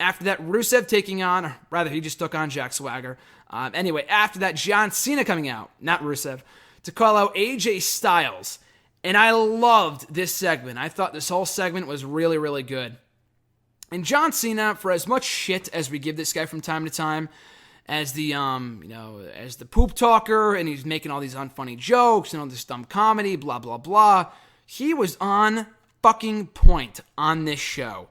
After that, Rusev taking on, or rather, he just took on Jack Swagger. Anyway, after that, John Cena coming out, not Rusev, to call out AJ Styles. And I loved this segment. I thought this whole segment was really, really good. And John Cena, for as much shit as we give this guy from time to time, as the as the poop talker, and he's making all these unfunny jokes and all this dumb comedy, blah blah blah, he was on fucking point on this show.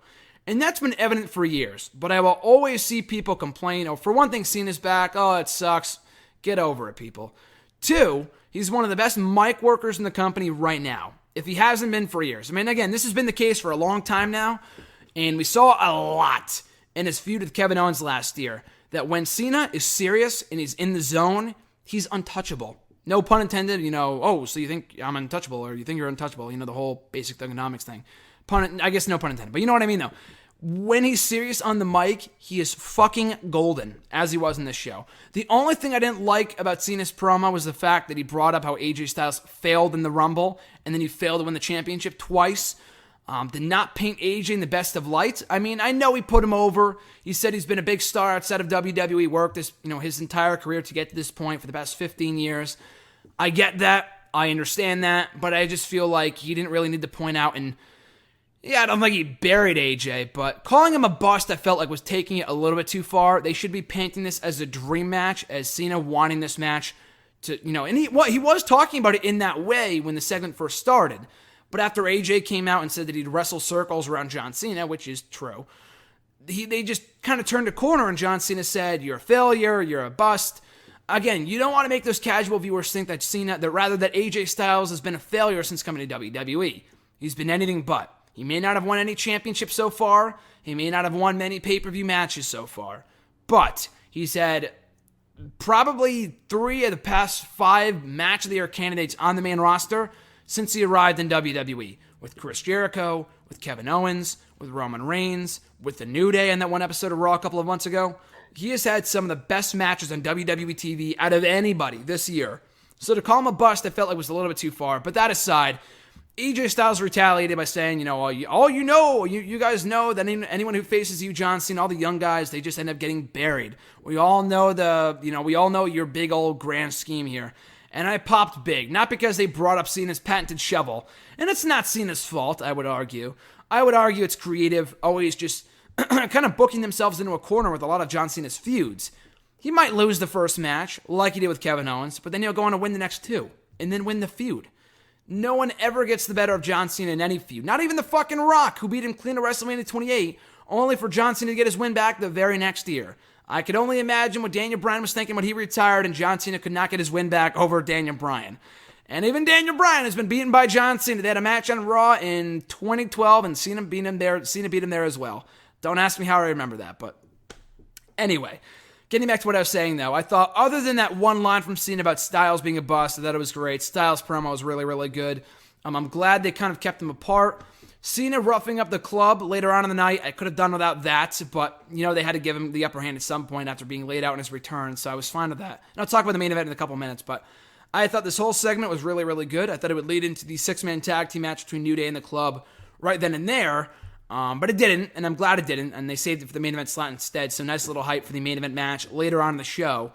And that's been evident for years, but I will always see people complain, oh, for one thing, Cena's back, oh, it sucks, get over it, people. 2, he's one of the best mic workers in the company right now, if he hasn't been for years. I mean, again, this has been the case for a long time now, and we saw a lot in his feud with Kevin Owens last year, that when Cena is serious and he's in the zone, he's untouchable. No pun intended, oh, so you think I'm untouchable, or you think you're untouchable, the whole basic thugonomics thing. I guess no pun intended, but you know what I mean, though. When he's serious on the mic, he is fucking golden, as he was in this show. The only thing I didn't like about Cena's promo was the fact that he brought up how AJ Styles failed in the Rumble, and then he failed to win the championship twice. Did not paint AJ in the best of light. I mean, I know he put him over. He said he's been a big star outside of WWE, worked his entire career to get to this point for the past 15 years. I get that. I understand that. But I just feel like he didn't really need to point out, and yeah, I don't think he buried AJ, but calling him a bust, I felt like was taking it a little bit too far. They should be painting this as a dream match, as Cena wanting this match to, and he was talking about it in that way when the segment first started. But after AJ came out and said that he'd wrestle circles around John Cena, which is true, they just kind of turned a corner, and John Cena said, you're a failure, you're a bust. Again, you don't want to make those casual viewers think that that AJ Styles has been a failure since coming to WWE. He's been anything but. He may not have won any championships so far. He may not have won many pay-per-view matches so far. But he's had probably 3 of the past 5 Match of the Year candidates on the main roster since he arrived in WWE. With Chris Jericho, with Kevin Owens, with Roman Reigns, with The New Day in that one episode of Raw a couple of months ago. He has had some of the best matches on WWE TV out of anybody this year. So to call him a bust, I felt like was a little bit too far. But that aside, AJ Styles retaliated by saying, you guys know that anyone who faces you, John Cena, all the young guys, they just end up getting buried. We all know your big old grand scheme here. And I popped big, not because they brought up Cena's patented shovel. And it's not Cena's fault, I would argue. I would argue it's creative, always just kind of booking themselves into a corner with a lot of John Cena's feuds. He might lose the first match, like he did with Kevin Owens, but then he'll go on to win the next 2, and then win the feud. No one ever gets the better of John Cena in any feud. Not even the fucking Rock, who beat him clean at WrestleMania 28, only for John Cena to get his win back the very next year. I could only imagine what Daniel Bryan was thinking when he retired and John Cena could not get his win back over Daniel Bryan. And even Daniel Bryan has been beaten by John Cena. They had a match on Raw in 2012, and Cena beat him there as well. Don't ask me how I remember that, but anyway. Getting back to what I was saying, though, I thought other than that one line from Cena about Styles being a bust, I thought it was great. Styles' promo was really, really good. I'm glad they kind of kept them apart. Cena roughing up the club later on in the night, I could have done without that, but, they had to give him the upper hand at some point after being laid out in his return, so I was fine with that. And I'll talk about the main event in a couple minutes, but I thought this whole segment was really, really good. I thought it would lead into the 6-man tag team match between New Day and the club right then and there. But it didn't, and I'm glad it didn't, and they saved it for the main event slot instead, so nice little hype for the main event match later on in the show.